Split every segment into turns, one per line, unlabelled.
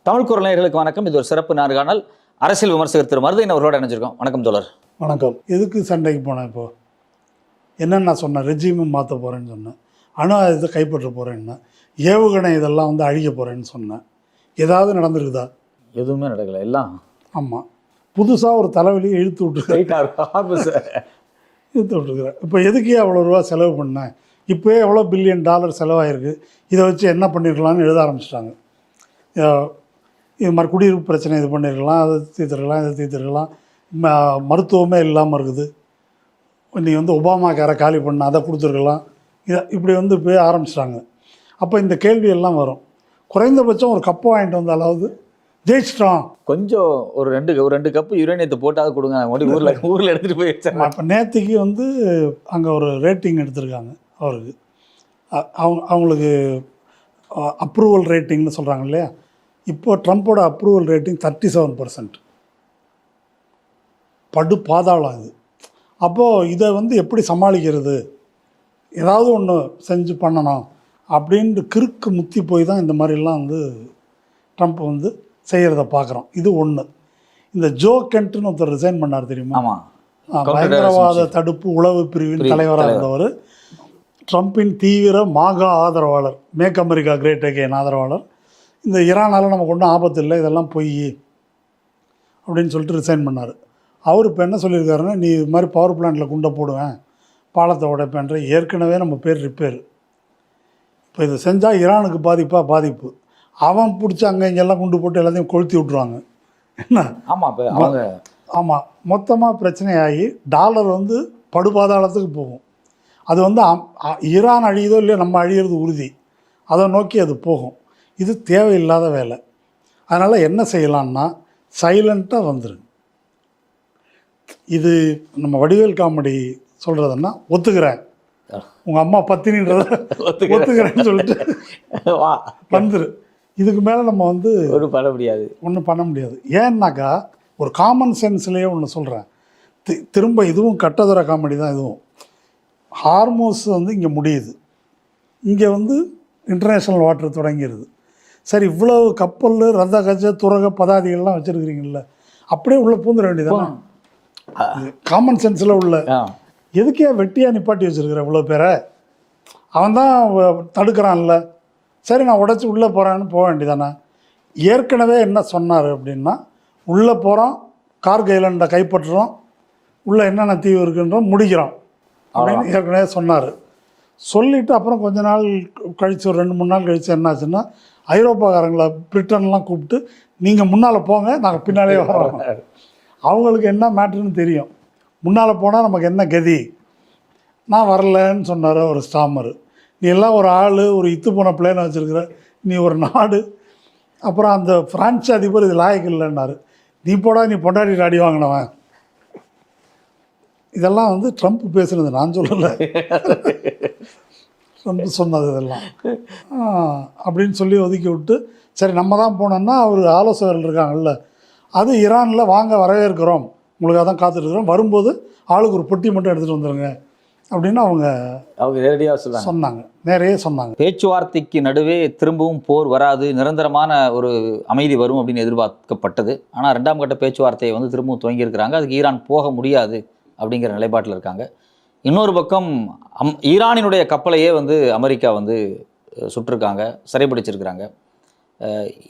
தமிழ் குரல் நேயர்களுக்கு வணக்கம். இது ஒரு சிறப்பு நேர்காணல். அரசியல் விமர்சகர் திரு மருதையன் அவர்களோட இணைஞ்சிருக்கோம். வணக்கம் தோழர்.
வணக்கம். எதுக்கு சண்டைக்கு போனேன்? இப்போ என்னென்னு நான் சொன்னேன், ரெஜிமும் மாற்ற போகிறேன்னு சொன்னேன், அணு ஆயுதத்தை கைப்பற்ற போகிறேன்னு, ஏவுகணை இதெல்லாம் வந்து அழிக்க போகிறேன்னு சொன்னேன். ஏதாவது நடந்திருக்குதா?
எதுவுமே நடக்கலை. எல்லாம்
ஆமாம், புதுசாக ஒரு தலைவலியை இழுத்து விட்டுருக்கிறேன். இப்போ எதுக்கே அவ்வளோ ரூபா செலவு பண்ணேன், இப்போயே எவ்வளோ $1 பில்லியன் செலவாயிருக்கு, இதை வச்சு என்ன பண்ணியிருக்கலாம்னு எழுத ஆரம்பிச்சிட்டாங்க. இது மாதிரி குடியிருப்பு பிரச்சனை இது பண்ணியிருக்கலாம், அதை தீர்த்துருக்கலாம், இதை தீர்த்துருக்கலாம், மருத்துவமே இல்லாமல் இருக்குது, நீ வந்து ஒபாமா கேரை காலி பண்ண அதை கொடுத்துருக்கலாம், இதை இப்படி வந்து போய் ஆரம்பிச்சிட்டாங்க. அப்போ இந்த கேள்வியெல்லாம் வரும். குறைந்தபட்சம் ஒரு கப்பு வாங்கிட்டு வந்தாலாவது ஜெயிச்சிட்டோம்.
கொஞ்சம் ஒரு ரெண்டு கப்பு யுரேனியத்தை போட்டால் கொடுங்க, ஊரில் எடுத்துகிட்டு போய் வச்சாங்க.
இப்போ நேற்றுக்கு வந்து அங்கே ஒரு ரேட்டிங் எடுத்திருக்காங்க அவருக்கு. அவங்களுக்கு அப்ரூவல் ரேட்டிங்னு சொல்கிறாங்க இல்லையா. இப்போது ட்ரம்ப்போட அப்ரூவல் ரேட்டிங் 37%. படு பாதாளம் இது. அப்போது இதை வந்து எப்படி சமாளிக்கிறது, ஏதாவது ஒன்று செஞ்சு பண்ணணும் அப்படின்ட்டு கிறுக்கு முத்தி போய் தான் இந்த மாதிரிலாம் வந்து ட்ரம்ப் வந்து செய்கிறத பார்க்குறோம். இது ஒன்று. இந்த ஜோ கென்ட்னு ஒருத்தர் ரிசைன் பண்ணார் தெரியுமா?
ஆமாம்,
பயங்கரவாத தடுப்பு உளவு பிரிவின் தலைவராக இருந்தவர், ட்ரம்பின் தீவிர மாகா ஆதரவாளர், மேக் அமெரிக்கா கிரேட் அகெயின் ஆதரவாளர். இந்த ஈரானால் நமக்கு ஒன்றும் ஆபத்து இல்லை, இதெல்லாம் பொய் அப்படின்னு சொல்லிட்டு ரிசைன் பண்ணார். அவர் இப்போ என்ன சொல்லியிருக்காருன்னா, நீ இது மாதிரி பவர் பிளான்ட்டில் குண்டை போடுவேன், பாலத்தை உடைப்பேன்ற, ஏற்கனவே நம்ம பேர் ரிப்பேர். இப்போ இதை செஞ்சால் ஈரானுக்கு பாதிப்பு. அவன் பிடிச்சி அங்கே இங்கெல்லாம் குண்டு போட்டு எல்லாத்தையும் கொளுத்தி விட்ருவாங்க. என்ன? ஆமாம், மொத்தமாக பிரச்சனையாகி டாலர் வந்து படுபாதாளத்துக்கு போகும். அது வந்து ஈரான் அழியுதோ இல்லையோ நம்ம அழியிறது உறுதி, அதை நோக்கி அது போகும். இது தேவையில்லாத வேலை. அதனால் என்ன செய்யலான்னா, சைலண்ட்டாக வந்துருங்க. இது நம்ம வடிவேல் காமெடி சொல்கிறதுன்னா, ஒத்துக்கிறேன் உங்கள் அம்மா பத்தினின்றத ஒத்துக்கிறேன்னு சொல்லிட்டு வந்துரு. இதுக்கு மேலே நம்ம வந்து ஒன்றும் பண்ண முடியாது. ஏன்னாக்கா ஒரு காமன் சென்ஸ்லேயே ஒன்று சொல்கிறேன், திரும்ப இதுவும் கட்டதுர காமெடி தான். இதுவும் ஹார்மோஸ் வந்து இங்கே முடியுது, இங்கே வந்து இன்டர்நேஷ்னல் வாட்டர் தொடங்கிடுது. சரி, இவ்வளவு கப்பல், ரத கஜ துரக பதாதிகள்லாம் வச்சுருக்கிறீங்கள, அப்படியே உள்ளே பூந்துட வேண்டியதானே? காமன் சென்ஸில் உள்ள எதுக்கே வெட்டியாக நிப்பாட்டி வச்சுருக்கிற இவ்வளோ பேரை? அவன் தான் தடுக்கிறான்ல, சரி நான் உடச்சி உள்ளே போகிறான்னு போக வேண்டியதானே? ஏற்கனவே என்ன சொன்னார் அப்படின்னா, உள்ளே போகிறோம், கார்க் ஐலண்டை கைப்பற்றுறோம், உள்ளே என்னென்ன தீவு இருக்குன்றோம், முடிக்கிறோம் அப்படின்னு ஏற்கனவே சொன்னார். சொல்லிவிட்டு அப்புறம் கொஞ்ச நாள் கழித்து, ஒரு 2-3 நாள் கழித்து என்னாச்சுன்னா, ஐரோப்பாக்காரங்களை, பிரிட்டன்லாம் கூப்பிட்டு, நீங்கள் முன்னால் போங்க, நாங்கள் பின்னாலே வரோம். அவங்களுக்கு என்ன மேட்ருன்னு தெரியும். முன்னால் போனால் நமக்கு என்ன கதி. நான் வரலன்னு சொன்னார் ஒரு ஸ்டாமரு. நீ எல்லாம் ஒரு ஆள், ஒரு இத்து போன பிளேனை வச்சுருக்கிற, நீ ஒரு நாடு. அப்புறம் அந்த பிரான்ஸ் அதிபர் இது லாயக்கு இல்லைன்னாரு. நீ போடா, நீ பொண்டாட்டி அடி வாங்கினவன். இதெல்லாம் வந்து ட்ரம்ப் பேசுனது, நான் சொல்லலை, ட்ரம்ப் சொன்னது இதெல்லாம். அப்படின்னு சொல்லி ஒதுக்கி விட்டு, சரி நம்ம தான் போனோம்னா அவர் ஆலோசகர்கள் இருக்காங்கல்ல, அது ஈரானில் வாங்க வரவேற்கிறோம், உங்களுக்காக தான் காத்துட்ருக்குறோம், வரும்போது ஆளுக்கு ஒரு பொட்டி மட்டும் எடுத்துகிட்டு வந்துடுங்க அப்படின்னு அவங்க
நேரடியாக
சொன்னாங்க. நிறைய சொன்னாங்க.
பேச்சுவார்த்தைக்கு நடுவே திரும்பவும் போர் வராது, நிரந்தரமான ஒரு அமைதி வரும் அப்படின்னு எதிர்பார்க்கப்பட்டது. ஆனால் 2ஆம் கட்ட பேச்சுவார்த்தையை வந்து திரும்பவும் துவங்கியிருக்கிறாங்க. அதுக்கு ஈரான் போக முடியாது அப்படிங்கிற நிலைப்பாட்டில் இருக்காங்க. இன்னொரு பக்கம் ஈரானினுடைய கப்பலையே வந்து அமெரிக்கா வந்து சுட்டிருக்காங்க, சிறைப்பிடிச்சிருக்கிறாங்க.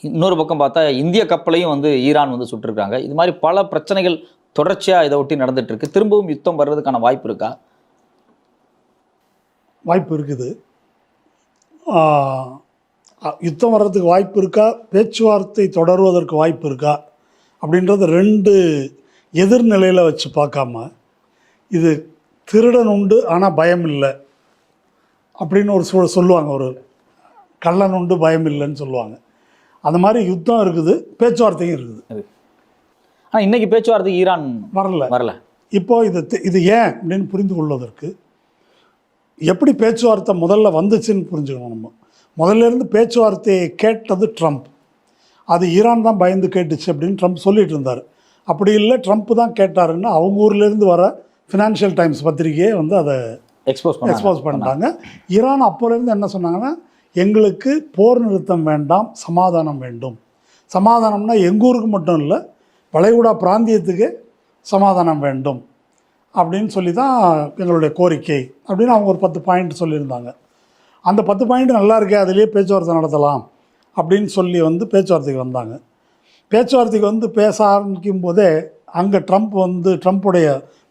இன்னொரு பக்கம் பார்த்தா இந்திய கப்பலையும் வந்து ஈரான் வந்து சுட்டிருக்காங்க. இது மாதிரி பல பிரச்சனைகள் தொடர்ச்சியாக இதை ஒட்டி நடந்துகிட்ருக்கு. திரும்பவும் யுத்தம் வர்றதுக்கான வாய்ப்பு இருக்கா?
வாய்ப்பு இருக்குது. யுத்தம் வர்றதுக்கு வாய்ப்பு இருக்கா, பேச்சுவார்த்தை தொடருவதற்கு வாய்ப்பு இருக்கா அப்படின்றது 2 எதிர்நிலையில் வச்சு பார்க்காம, இது திருடன் உண்டு ஆனால் பயம் இல்லை அப்படின்னு ஒரு சொல்லுவாங்க, ஒரு கள்ளன் உண்டு பயம் இல்லைன்னு சொல்லுவாங்க. அந்த மாதிரி யுத்தம் இருக்குது, பேச்சுவார்த்தையும் இருக்குது.
ஆனால் இன்றைக்கி பேச்சுவார்த்தைக்கு ஈரான் வரல. இப்போது
இது ஏன் அப்படின்னு புரிந்து கொள்வதற்கு, எப்படி பேச்சுவார்த்தை முதல்ல வந்துச்சுன்னு புரிஞ்சுக்கணும். நம்ம முதல்ல இருந்து பேச்சுவார்த்தையை கேட்டது ட்ரம்ப், அது ஈரான் தான் பயந்து கேட்டுச்சு அப்படின்னு ட்ரம்ப் சொல்லிட்டு இருந்தார். அப்படி இல்லை, ட்ரம்ப் தான் கேட்டாருன்னு அவங்க ஊர்லேருந்து வர ஃபினான்ஷியல் டைம்ஸ் பத்திரிகையே வந்து அதை எக்ஸ்போஸ் பண்ணிட்டாங்க. ஈரான் அப்போலேருந்து என்ன சொன்னாங்கன்னா, எங்களுக்கு போர் நிறுத்தம் வேண்டாம், சமாதானம் வேண்டும், சமாதானம்னா எங்கள் ஊருக்கு மட்டும் இல்லை, வளைகுடா பிராந்தியத்துக்கு சமாதானம் வேண்டும் அப்படின்னு சொல்லி தான் எங்களுடைய கோரிக்கை அப்படின்னு அவங்க ஒரு 10 பாயிண்ட் சொல்லியிருந்தாங்க. அந்த 10 பாயிண்ட் நல்லா இருக்கே, அதிலே பேச்சுவார்த்தை நடத்தலாம் அப்படின்னு சொல்லி பேச்சுவார்த்தைக்கு வந்தாங்க. பேச்சுவார்த்தைக்கு பேச ஆரம்பிக்கும் போதே அங்கே ட்ரம்ப்புடைய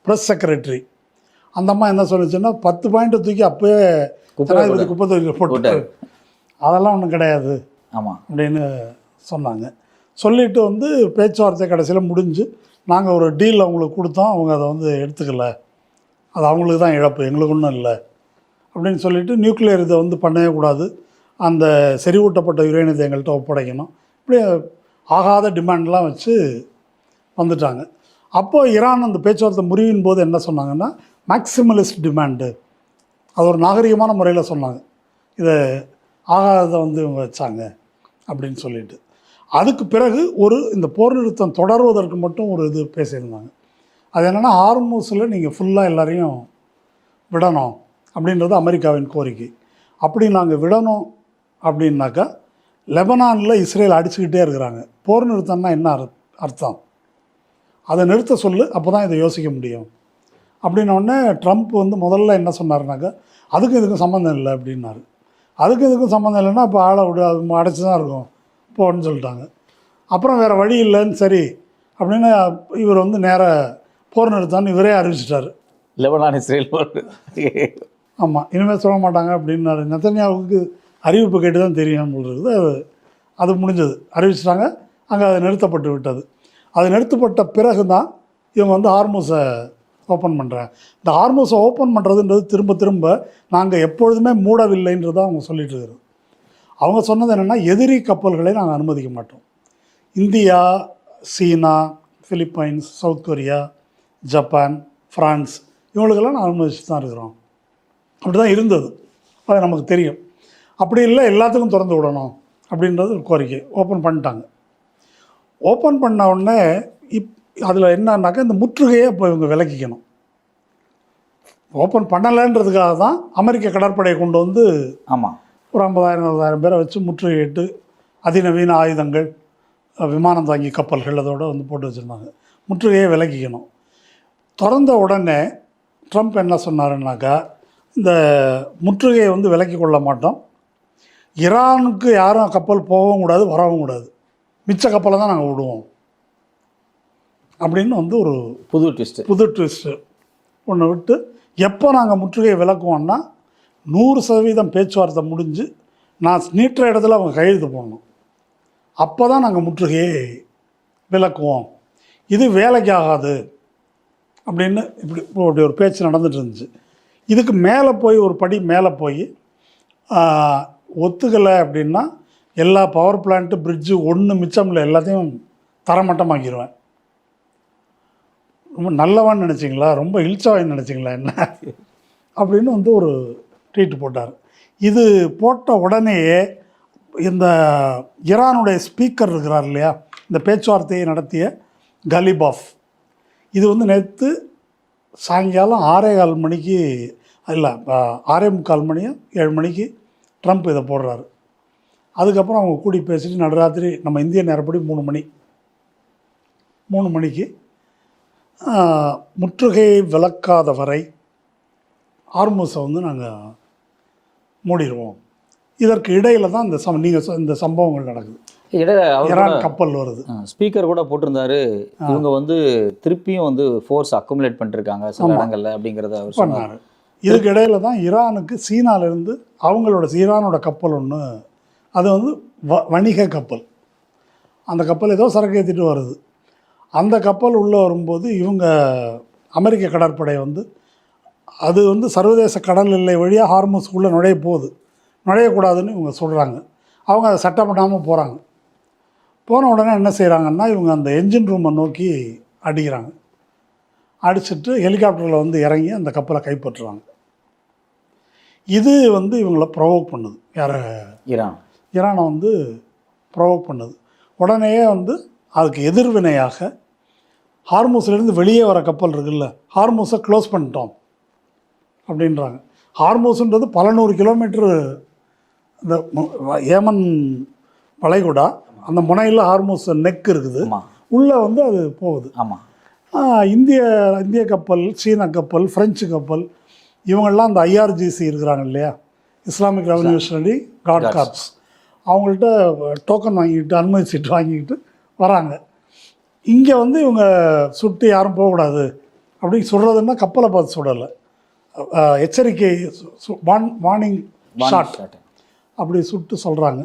ப்ரெஸ் செக்ரட்டரி அந்த அம்மா என்ன சொல்லிச்சுன்னா 10 பாயிண்ட்டை தூக்கி அப்போயே ஜனாதிபதி குப்பை தொழில் போட்டு அதெல்லாம் ஒன்றும் கிடையாது
ஆமாம்
அப்படின்னு சொன்னாங்க. சொல்லிவிட்டு பேச்சுவார்த்தை கடைசியில் முடிஞ்சு நாங்கள் ஒரு டீல் அவங்களுக்கு கொடுத்தோம், அவங்க அதை எடுத்துக்கல, அது அவங்களுக்கு தான் இழப்பு, எங்களுக்கு ஒன்றும் இல்லை அப்படின்னு சொல்லிவிட்டு நியூக்ளியர் இதை பண்ணவே கூடாது, அந்த செறிவூட்டப்பட்ட யுரேனியத்தை எங்கள்கிட்ட ஒப்படைக்கணும், இப்படி ஆகாத டிமாண்ட்லாம் வச்சு வந்துட்டாங்க. அப்போது ஈரான் அந்த பேச்சுவார்த்தை முறிவின் போது என்ன சொன்னாங்கன்னா, மேக்சிமலிஸ்ட் டிமாண்டு, அது ஒரு நாகரிகமான முறையில் சொன்னாங்க, இதை ஆகாததை இவங்க வச்சாங்க அப்படின்னு சொல்லிட்டு. அதுக்கு பிறகு இந்த போர் நிறுத்தம் தொடர்வதற்கு மட்டும் ஒரு இது பேசியிருந்தாங்க. அது என்னென்னா, ஹார்மூஸில் நீங்கள் ஃபுல்லாக எல்லாரையும் விடணும் அப்படின்றது அமெரிக்காவின் கோரிக்கை. அப்படி நாங்கள் விடணும் அப்படின்னாக்கா லெபனானில் இஸ்ரேல் அடிச்சுக்கிட்டே இருக்கிறாங்க. போர் நிறுத்தம்னா என்ன அர்த்தம், அதை நிறுத்த சொல்லு, அப்போ தான் இதை யோசிக்க முடியும் அப்படின்னோடனே ட்ரம்ப் முதல்ல என்ன சொன்னார்னாக்கா, அதுக்கும் இதுக்கும் சம்மந்தம் இல்லை அப்படின்னாரு. அதுக்கும் இதுக்கும் சம்மந்தம் இல்லைன்னா இப்போ ஆளை விடு, அது அடைச்சி தான் இருக்கும் போன்னு சொல்லிட்டாங்க. அப்புறம் வேறு வழி இல்லைன்னு சரி அப்படின்னு இவர் நேராக போர் நிறுத்தான்னு இவரே அறிவிச்சிட்டார்.
லெபனான் இஸ்ரேல்
ஆமாம், இனிமேல் சொல்ல மாட்டாங்க அப்படின்னாரு. நெத்தன்யாவுக்கு அறிவிப்பு கேட்டு தான் தெரியும் இருக்குது. அது முடிஞ்சது, அறிவிச்சிட்டாங்க. அங்கே அது நிறுத்தப்பட்டு விட்டது. அது நிறுத்தப்பட்ட பிறகு தான் இவங்க ஹார்மூஸை ஓப்பன் பண்ணுறாங்க. இந்த ஹார்மூஸை ஓப்பன் பண்ணுறதுன்றது திரும்ப திரும்ப நாங்கள் எப்பொழுதுமே மூடவில்லைன்றது அவங்க சொல்லிட்டு இருக்கிறது. அவங்க சொன்னது என்னென்னா, எதிரி கப்பல்களை நாங்கள் அனுமதிக்க மாட்டோம். இந்தியா, சீனா, Philippines, South Korea, Japan, France இவங்களுக்கெல்லாம் நான் அனுமதிச்சு தான் இருக்கிறோம். அப்படி தான் இருந்தது, அது நமக்கு தெரியும். அப்படி இல்லை, எல்லாத்துக்கும் திறந்து விடணும் அப்படின்றது ஒரு கோரிக்கை. ஓப்பன் பண்ணிட்டாங்க. ஓப்பன் பண்ண உடனே அதில் என்னன்னாக்கா, இந்த முற்றுகையை இப்போ இவங்க விலக்கிக்கணும். ஓப்பன் பண்ணலைன்றதுக்காக தான் அமெரிக்க கடற்படையை கொண்டு
ஆமாம்
ஒரு 50,000-60,000 பேரை வச்சு முற்றுகையிட்டு அதிநவீன ஆயுதங்கள், விமானம் தாங்கி கப்பல்கள் அதோடு போட்டு வச்சுருந்தாங்க. முற்றுகையை விலக்கிக்கணும். திறந்த உடனே ட்ரம்ப் என்ன சொன்னாருன்னாக்கா, இந்த முற்றுகையை விலக்கி கொள்ள மாட்டோம், ஈரானுக்கு யாரும் கப்பல் போகவும் கூடாது வரவும் கூடாது, மிச்ச கப்பலை தான் நாங்கள் விடுவோம் அப்படின்னு ஒரு புது ட்விஸ்ட்டு ஒன்று விட்டு, எப்போ நாங்கள் முற்றுகையை விலக்குவோம்னா 100% பேச்சுவார்த்தை முடிஞ்சு நான் நீட்டுற இடத்துல அவங்க கையெழுத்து போடணும், அப்போ தான் நாங்கள் முற்றுகையை விலக்குவோம், இது வேலைக்கு ஆகாது அப்படின்னு இப்படி ஒரு பேச்சு நடந்துட்டு இருந்துச்சு. இதுக்கு மேலே போய் ஒரு படி மேலே போய் ஒத்துக்கலை அப்படின்னா எல்லா பவர் பிளான்ட்டு, பிரிட்ஜு ஒன்று மிச்சம் இல்லை, எல்லாத்தையும் தரமட்டமாக்கிடுவேன். ரொம்ப நல்லவான்னு நினச்சிங்களா, ரொம்ப இழிச்சவான்னு நினச்சிங்களா என்ன அப்படின்னு ஒரு ட்வீட் போட்டார். இது போட்ட உடனேயே இந்த ஈரானுடைய ஸ்பீக்கர் இருக்கிறார் இல்லையா, இந்த பேச்சுவார்த்தையை நடத்திய கலிபாஃப், இது நேற்று சாயங்காலம் 6:15 மணிக்கு இல்லை 6:45 மணியோ 7 மணிக்கு ட்ரம்ப் இதை போடுறாரு. அதுக்கப்புறம் அவங்க கூடி பேசிட்டு நடுராத்திரி நம்ம இந்திய நேரப்படி 3 மணிக்கு முற்றுகையை விலக்காத வரை ஹார்மூஸை நாங்கள் மூடிடுவோம். இதற்கு இடையில் தான் இந்த சம்பவங்கள் நடக்குது. ஈரான் கப்பல் வருது.
ஸ்பீக்கர் கூட போட்டிருந்தாரு, இவங்க திருப்பியும் ஃபோர்ஸ் அக்குமுலேட் பண்ணிருக்காங்க சில இடங்கள்ல அப்படிங்கிறத அவர் சொன்னார்.
இதுக்கு இடையில தான் ஈரானுக்கு சீனாவிலேருந்து ஈரானோட கப்பல் ஒன்று, அது வணிக கப்பல், அந்த கப்பல் ஏதோ சரக்கு ஏற்றிட்டு வருது. அந்த கப்பல் உள்ளே வரும்போது இவங்க அமெரிக்க கடற்படை அது சர்வதேச கடல் எல்லை வழியாக ஹார்மூஸுக்குள்ளே நுழையக்கூடாதுன்னு இவங்க சொல்கிறாங்க. அவங்க அதை சட்டம் பண்ணாமல் போகிறாங்க. போன உடனே என்ன செய்கிறாங்கன்னா, இவங்க அந்த என்ஜின் ரூமை நோக்கி அடிக்கிறாங்க. அடிச்சுட்டு ஹெலிகாப்டரில் இறங்கி அந்த கப்பலை கைப்பற்றுறாங்க. இது இவங்களை ப்ரொவோக் பண்ணுது. யாரை? ஈரானை ப்ரொவோக் பண்ணுது. உடனேயே அதுக்கு எதிர்வினையாக ஹார்மூஸ்லேருந்து வெளியே வர கப்பல் இருக்குல்ல, ஹார்மூஸை க்ளோஸ் பண்ணிட்டோம் அப்படின்றாங்க. ஹார்மூஸுன்றது பல 100 கிலோமீட்டரு இந்த ஏமன் வளைகுடா, அந்த முனையில் ஹார்மோஸ் நெக் இருக்குது,
ஆமாம்
உள்ளே வந்து அது போகுது.
ஆமாம்.
இந்திய கப்பல், சீன கப்பல், ஃப்ரெஞ்சு கப்பல், இவங்கெல்லாம் அந்த IRGC இருக்கிறாங்க இல்லையா, இஸ்லாமிக் ரெவல்யூஷனரி காட் கார்ப்ஸ், அவங்கள்ட்ட டோக்கன் வாங்கிக்கிட்டு அனுமதி சீட்டு வாங்கிக்கிட்டு வராங்க. இங்கே வந்து இவங்க சுட்டு யாரும் போகக்கூடாது அப்படின்னு சொல்கிறதுன்னா கப்பலை பார்த்து சுடலை, எச்சரிக்கை வார்னிங் ஷாட் அப்படி சுட்டு சொல்கிறாங்க.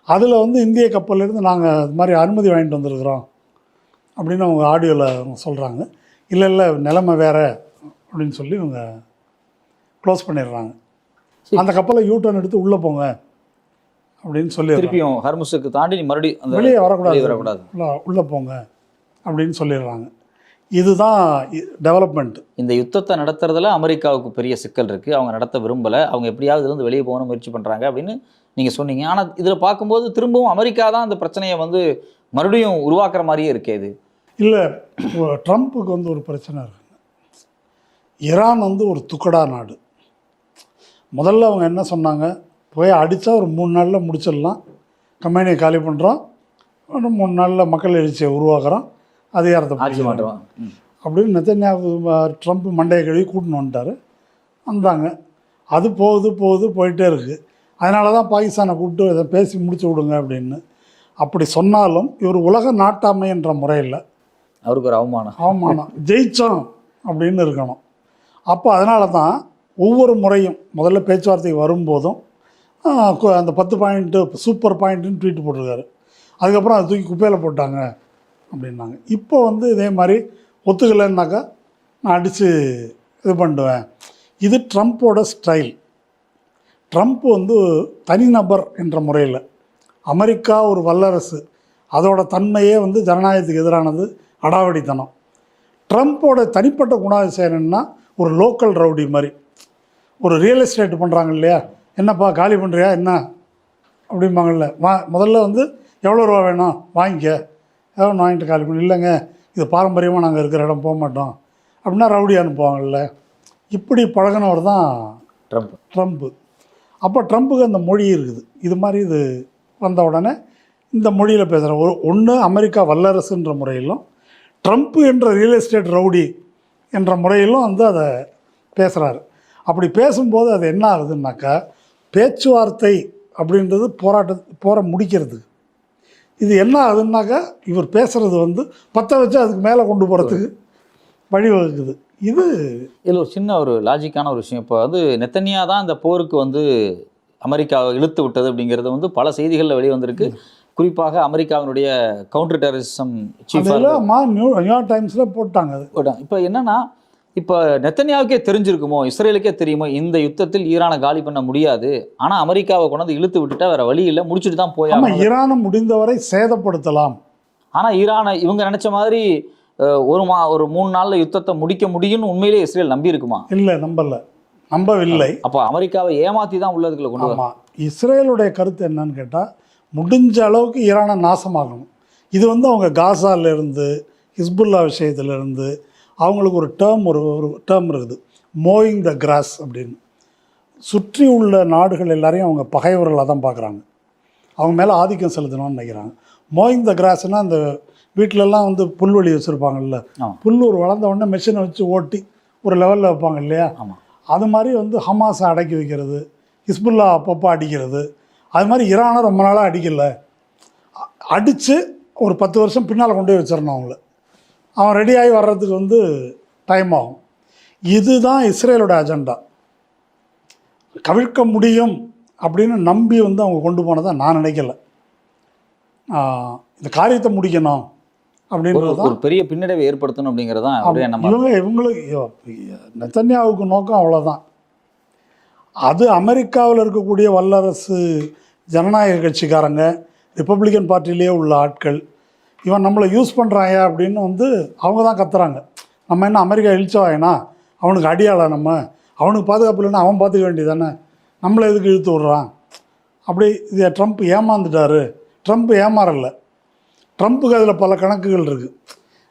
அதில் வந்து இந்திய கப்பல்லேருந்து நாங்கள் இது மாதிரி அனுமதி வாங்கிட்டு வந்திருக்கிறோம் அப்படின்னு அவங்க ஆடியோவில் அவங்க சொல்கிறாங்க. இல்லை இல்லை நிலைமை வேறு அப்படின்னு சொல்லி இவங்க க்ளோஸ் பண்ணிடுறாங்க. அந்த கப்பலை யூட்டர்ன் எடுத்து உள்ளே போங்க அப்படின்னு சொல்லி
திருப்பியும் ஹர்முஸுக்கு தாண்டி நீ மறுபடியும்
வெளியே வரக்கூடாது, உள்ளே போங்க அப்படின்னு சொல்லிடுறாங்க. இதுதான் டெவலப்மெண்ட்.
இந்த யுத்தத்தை நடத்துறதுல அமெரிக்காவுக்கு பெரிய சிக்கல் இருக்குது, அவங்க நடத்த விரும்பலை, அவங்க எப்படியாவது இதுலேருந்து வெளியே போகணும் முயற்சி பண்ணுறாங்க அப்படின்னு நீங்கள் சொன்னீங்க. ஆனால் இதில் பார்க்கும்போது திரும்பவும் அமெரிக்கா தான் அந்த பிரச்சனையை வந்து மறுபடியும் உருவாக்குற மாதிரியே இருக்கே இது.
இல்லை, ட்ரம்ப்புக்கு வந்து ஒரு பிரச்சனை இருக்குங்க. ஈரான் வந்து ஒரு துக்கடா நாடு. முதல்ல அவங்க என்ன சொன்னாங்க, போய் அடித்தா ஒரு 3 நாளில் முடிச்சிடலாம், கம்பெனியை காலி பண்ணுறோம், 3 நாளில் மக்கள் எழுச்சியை உருவாக்குறோம், அதிகாரத்தை
ஆட்சி மாற்றோம்
அப்படின்னு நெத்தன்யாகு ட்ரம்ப் மண்டையை கழுவி கூட்டின்னு வந்துட்டார். வந்தாங்க. அது போயிட்டே இருக்குது. அதனால தான் பாகிஸ்தானை கூப்பிட்டு இதை பேசி முடிச்சு விடுங்க அப்படின்னு. அப்படி சொன்னாலும் இவர் உலக நாட்டாமை என்ற முறையில்
அவருக்கு ஒரு அவமானம்
ஜெயித்தோம் அப்படின்னு இருக்கணும். அப்போ அதனால தான் ஒவ்வொரு முறையும் முதல்ல பேச்சுவார்த்தைக்கு வரும்போதும் அந்த 10 பாயிண்ட்டு சூப்பர் பாயிண்ட்டுன்னு ட்வீட் போட்டிருக்காரு. அதுக்கப்புறம் அதை தூக்கி குப்பையில் போட்டாங்க அப்படின்னாங்க. இப்போ வந்து இதே மாதிரி ஒத்துக்கலைன்னாக்கா நான் அடித்து இது பண்ணுவேன். இது ட்ரம்ப்போட ஸ்டைல். ட்ரம்ப் வந்து தனிநபர் என்ற முறையில், அமெரிக்கா ஒரு வல்லரசு, அதோட தன்மையே வந்து ஜனநாயகத்துக்கு எதிரானது, அடாவடித்தனம். ட்ரம்ப்போட தனிப்பட்ட குணாதிசயம் என்னென்னா ஒரு லோக்கல் ரவுடி மாதிரி. ஒரு ரியல் எஸ்டேட் பண்ணுறாங்க இல்லையா, என்னப்பா காலி பண்ணுறியா என்ன அப்படிம்பாங்கல்ல, முதல்ல வந்து எவ்வளோ ரூபா வேணும் வாங்கிக்க, எவ்வளோ வாங்கிட்டு காலி பண்ணி, இல்லைங்க இது பாரம்பரியமாக நாங்கள் இருக்கிற இடம் போக மாட்டோம் அப்படின்னா ரவுடி அனுப்புவாங்கல்ல. இப்படி பழகினவர் தான் ட்ரம்ப்பு. அப்போ ட்ரம்ப்புக்கு அந்த மொழி இருக்குது. இது மாதிரி இது வந்த உடனே இந்த மொழியில் பேசுகிற ஒன்று அமெரிக்கா வல்லரசுன்ற முறையிலும், ட்ரம்ப்பு என்ற ரியல் எஸ்டேட் ரவுடி என்ற முறையிலும் வந்து அதை பேசுகிறாரு. அப்படி பேசும்போது அது என்ன ஆகுதுன்னாக்கா, பேச்சுவார்த்தை அப்படின்றது போற முடிக்கிறது. இது என்ன ஆகுதுன்னாக்கா, இவர் பேசுகிறது வந்து பற்ற வச்சு அதுக்கு மேலே கொண்டு போகிறதுக்கு வழிவகுக்குது.
இதில் ஒரு சின்ன ஒரு லாஜிக்கான ஒரு விஷயம். இப்போ வந்து நெத்தன்யா தான் இந்த போருக்கு வந்து அமெரிக்காவை இழுத்து விட்டது அப்படிங்கிறது வந்து பல செய்திகளில் வெளியே வந்திருக்கு. குறிப்பாக அமெரிக்காவினுடைய கவுண்டர் டெரரிசம் சீஃப்
நியூயார்க் டைம்ஸில் போட்டாங்க.
இப்போ என்னன்னா, இப்போ நெத்தன்யாவுக்கே தெரிஞ்சிருக்குமோ, இஸ்ரேலுக்கே தெரியுமோ இந்த யுத்தத்தில் ஈரானை காலி பண்ண முடியாது, ஆனால் அமெரிக்காவை கொண்டாந்து இழுத்து விட்டுட்டா வேற வழி இல்லை, முடிச்சுட்டு தான் போய்
ஈரானை முடிந்தவரை சேதப்படுத்தலாம்.
ஆனால் ஈரானை இவங்க நினைச்ச மாதிரி ஒரு 3 நாளில் யுத்தத்தை முடிக்க முடியும்னு உண்மையிலேயே இஸ்ரேல் நம்பி இருக்குமா?
இல்லை, நம்பவில்லை.
அப்போ அமெரிக்காவை ஏமாற்றி தான் உள்ளதுக்குள்ள கொண்டு வரும்.
இஸ்ரேலுடைய கருத்து என்னன்னு கேட்டால், முடிஞ்ச அளவுக்கு ஈரானை நாசமாகணும். இது வந்து அவங்க காசாலேருந்து ஹிஸ்புல்லா விஷயத்துலேருந்து அவங்களுக்கு ஒரு டேர்ம் இருக்குது, மோயிங் த கிராஸ் அப்படின்னு. சுற்றி உள்ள நாடுகள் எல்லாரையும் அவங்க பகைவர்களாக தான் பார்க்குறாங்க, அவங்க மேலே ஆதிக்கம் செலுத்தணும்னு நினைக்கிறாங்க. மோயிங் த கிராஸ்னால் அந்த வீட்டிலலாம் வந்து புல்வெளி வச்சுருப்பாங்கல்ல, புல்லூர் வளர்ந்த உடனே மெஷினை வச்சு ஓட்டி ஒரு லெவலில் வைப்பாங்க இல்லையா, அது மாதிரி வந்து ஹமாஸை அடக்கி வைக்கிறது, ஹிஸ்புல்லா அப்பப்போ அடிக்கிறது. அது மாதிரி ஈரானை ரொம்ப நாளாக அடிக்கலை, அடித்து ஒரு 10 வருஷம் பின்னால் கொண்டு போய் வச்சிடணும் அவங்கள. அவன் ரெடியாகி வர்றதுக்கு வந்து டைம் ஆகும். இதுதான் இஸ்ரேலோட அஜெண்டா. கவிழ்க்க முடியும் அப்படின்னு நம்பி வந்து அவங்க கொண்டு போனதை நான் நினைக்கல. இந்த காரியத்தை முடிக்கணும் அப்படின்றது
ஒரு பெரிய பின்னடைவை ஏற்படுத்தணும் அப்படிங்கிறதான்
இவங்களுக்கு நெத்தன்யாவுக்கு நோக்கம் அவ்வளோதான். அது அமெரிக்காவில் இருக்கக்கூடிய வல்லரசு ஜனநாயக கட்சிக்காரங்க, ரிப்பப்ளிக்கன் பார்ட்டிலேயே உள்ள ஆட்கள், இவன் நம்மளை யூஸ் பண்ணுறாங்க அப்படின்னு வந்து அவங்க தான் கத்துறாங்க. நம்ம என்ன அமெரிக்கா இழிச்சவாயனா, அவனுக்கு அடியாளா, அவனுக்கு பாதுகாப்பு இல்லைன்னா அவன் பார்த்துக்க வேண்டியது தானே, நம்மளை எதுக்கு இழுத்து விட்றான் அப்படி. இது ட்ரம்ப் ஏமாந்துட்டார். ட்ரம்ப் ஏமாறலை, ட்ரம்ப்புக்கு அதில் பல கணக்குகள் இருக்குது.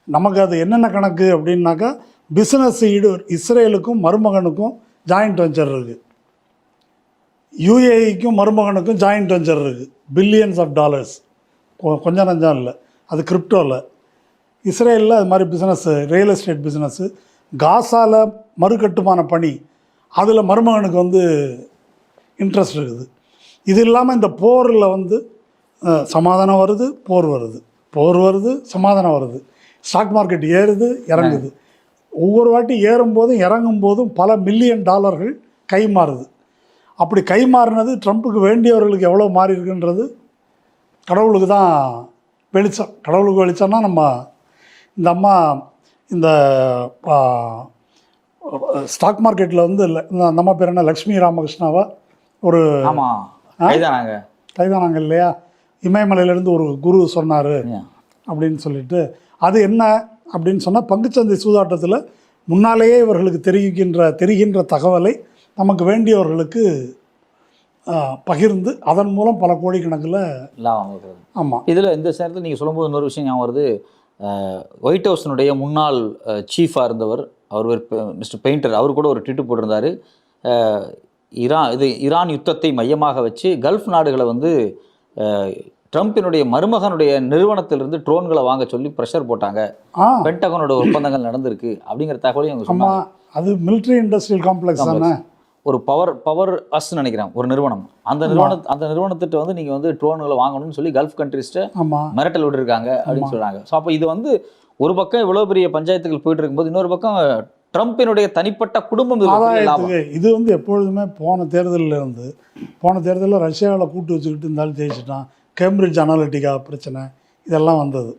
நமக்கு அது என்னென்ன கணக்கு அப்படின்னாக்கா, பிஸ்னஸ் இஸ்ரேலுக்கும் மருமகனுக்கும் ஜாயிண்ட் வெஞ்சர் இருக்குது, UAEக்கும் மருமகனுக்கும் ஜாயிண்ட் வெஞ்சர் இருக்குது, பில்லியன்ஸ் ஆஃப் டாலர்ஸ் கொஞ்சம் நஞ்சம் இல்லை. அது கிரிப்டோவில். இஸ்ரேலில் அது மாதிரி பிஸ்னஸ்ஸு, ரியல் எஸ்டேட் பிஸ்னஸ்ஸு, காசாவில் மறுகட்டுமான பணி, அதில் மருமகனுக்கு வந்து இன்ட்ரெஸ்ட் இருக்குது. இது இல்லாமல் இந்த போரில் வந்து சமாதானம் வருது, போர் வருது, போர் வருது, சமாதானம் வருது. ஸ்டாக் மார்க்கெட் ஏறுது, இறங்குது. ஒவ்வொரு வாட்டி ஏறும்போதும் இறங்கும் போதும் பல மில்லியன் டாலர்கள் கை மாறுது. அப்படி கை மாறினது ட்ரம்ப்புக்கு வேண்டியவர்களுக்கு எவ்வளோ மாறி இருக்குன்றது கடவுளுக்கு தான் வெளிச்சம். கடவுளுக்கு வெளிச்சம்னா நம்ம இந்த அம்மா இந்த ஸ்டாக் மார்க்கெட்டில் வந்து இந்த அம்மா பேர் என்ன, லக்ஷ்மி ராமகிருஷ்ணாவா ஒரு கைதானாங்க இல்லையா, இமயமலையிலேருந்து ஒரு குரு சொன்னார் அப்படின்னு சொல்லிட்டு. அது என்ன அப்படின்னு சொன்னால், பங்குச்சந்தை சூதாட்டத்தில் முன்னாலேயே இவர்களுக்கு தெரிகின்ற தகவலை நமக்கு வேண்டியவர்களுக்கு பகிர்ந்து அதன் மூலம் பல கோடிக்கணக்கில்
லாபம் இருக்கிறது.
ஆமாம்.
இதில் இந்த நேரத்தில் நீங்கள் சொல்லும்போது இன்னொரு விஷயம் ஞாபகம் வருது. ஒயிட் ஹவுஸினுடைய முன்னாள் சீஃபாக இருந்தவர், அவர் மிஸ்டர் பெயிண்டர், அவர் கூட ஒரு ட்வீட் போட்டிருந்தார். ஈரான் யுத்தத்தை மையமாக வச்சு கல்ஃப் நாடுகளை வந்து ட்ரம்பினுடைய மருமகனுடைய நிறுவனத்திலிருந்து ட்ரோன்களை வாங்க சொல்லி ப்ரெஷர் போட்டாங்க, பென்டகனோட ஒப்பந்தங்கள் நடந்திருக்கு அப்படிங்கிற தகவலையும் அவங்க சொன்னாங்க.
அது மிலிட்ரி இண்டஸ்ட்ரியல் காம்ப்ளெக்ஸ் தானே,
ஒரு பவர் அஸ்ன்னு நினைக்கிறேன் ஒரு நிறுவனம். அந்த நிறுவனத்திட்ட வந்து நீங்கள் வந்து ட்ரோன்களை வாங்கணும்னு சொல்லி கல்ஃப் கண்ட்ரிஸ்ட்டை மிரட்டல் விட்டுருக்காங்க அப்படின்னு சொல்கிறாங்க. ஸோ அப்போ இது வந்து ஒரு பக்கம் இவ்வளோ பெரிய பஞ்சாயத்துகள் போயிட்டு இருக்கும்போது, இன்னொரு பக்கம் ட்ரம்பினுடைய தனிப்பட்ட குடும்பம்
இது வந்து எப்பொழுதுமே போன தேர்தலில் ரஷ்யாவில் கூட்டு வச்சுக்கிட்டு இருந்தாலும் ஜெயிச்சிட்டான். கேம்பிரிட்ஜ் அனாலிட்டிகா பிரச்சனை இதெல்லாம் வந்தது.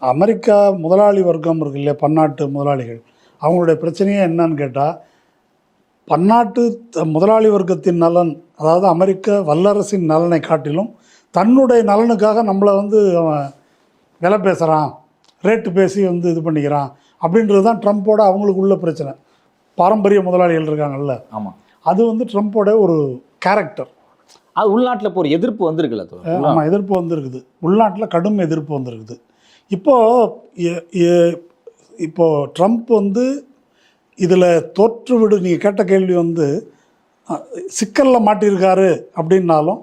அமெரிக்கா முதலாளி வர்க்கம் இருக்கு இல்லையா, பன்னாட்டு முதலாளிகள், அவங்களுடைய பிரச்சனையே என்னன்னு கேட்டால், பன்னாட்டு முதலாளி வர்க்கத்தின் நலன், அதாவது அமெரிக்க வல்லரசின் நலனை காட்டிலும் தன்னுடைய நலனுக்காக நம்மளை வந்து அவன் விலை பேசுகிறான், ரேட்டு பேசி வந்து இது பண்ணிக்கிறான் அப்படின்றது தான் ட்ரம்ப்போட அவங்களுக்குள்ள பிரச்சனை. பாரம்பரிய முதலாளிகள் இருக்காங்கல்ல,
ஆமாம்,
அது வந்து ட்ரம்ப்போட ஒரு கேரக்டர்.
அது உள்நாட்டில் இப்போ ஒரு எதிர்ப்பு வந்திருக்குல்ல.
ஆமாம், எதிர்ப்பு வந்திருக்குது. உள்நாட்டில் கடும் எதிர்ப்பு வந்திருக்குது. இப்போது ட்ரம்ப் வந்து இதில் தோற்றுவிடு, நீங்கள் கேட்ட கேள்வி வந்து சிக்கலில் மாட்டியிருக்காரு அப்படின்னாலும்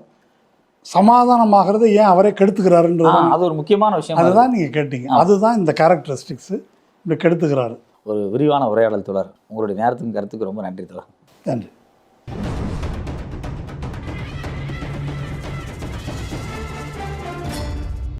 சமாதானமாகிறது ஏன் அவரே கெடுத்துக்கிறாருன்றது
அது ஒரு முக்கியமான விஷயம்.
அதுதான் நீங்கள் கேட்டீங்க. அதுதான் இந்த கேரக்டரிஸ்டிக்ஸு, இப்படி கெடுத்துக்கிறாரு.
ஒரு விரிவான உரையாடல் தொடர். உங்களுடைய நேரத்துக்கும் கருத்துக்கு ரொம்ப நன்றி தொடர்.
நன்றி.